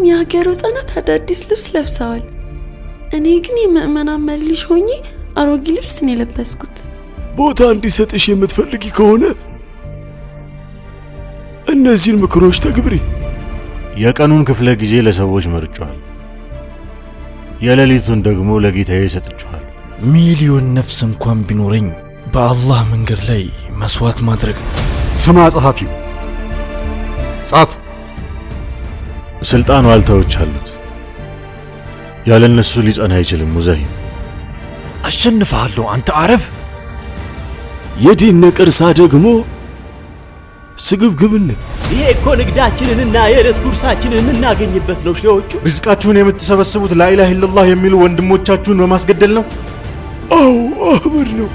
ሁሉም የሀገሩ ህጻናት አዳዲስ ልብስ ለብሰዋል። እኔ ግን የምእመናን መልሽ ሆኜ አሮጌ ልብስ ነው የለበስኩት። ቦታ እንዲሰጥሽ የምትፈልጊ ከሆነ እነዚህን ምክሮች ተግብሪ። የቀኑን ክፍለ ጊዜ ለሰዎች መርጫል፣ የሌሊቱን ደግሞ ለጌታዬ ሰጥቻለሁ። ሚሊዮን ነፍስ እንኳን ቢኖረኝ በአላህ መንገድ ላይ መስዋዕት ማድረግ ነው። ስማ ጸሐፊው፣ ጻፍ። ስልጣን ዋልታዎች አሉት፣ ያለ እነሱ ሊጸና አይችልም። ሙዛሂም አሸንፈሃለሁ አንተ አረብ። የዲን ነቀርሳ ደግሞ ስግብግብነት። ይሄ እኮ ንግዳችንንና የዕለት ጉርሳችንን የምናገኝበት ነው። ሼዎቹ ሪዝቃችሁን የምትሰበስቡት ላኢላሃ ኢላላህ የሚሉ ወንድሞቻችሁን በማስገደል ነው። አዎ አህመድ ነው።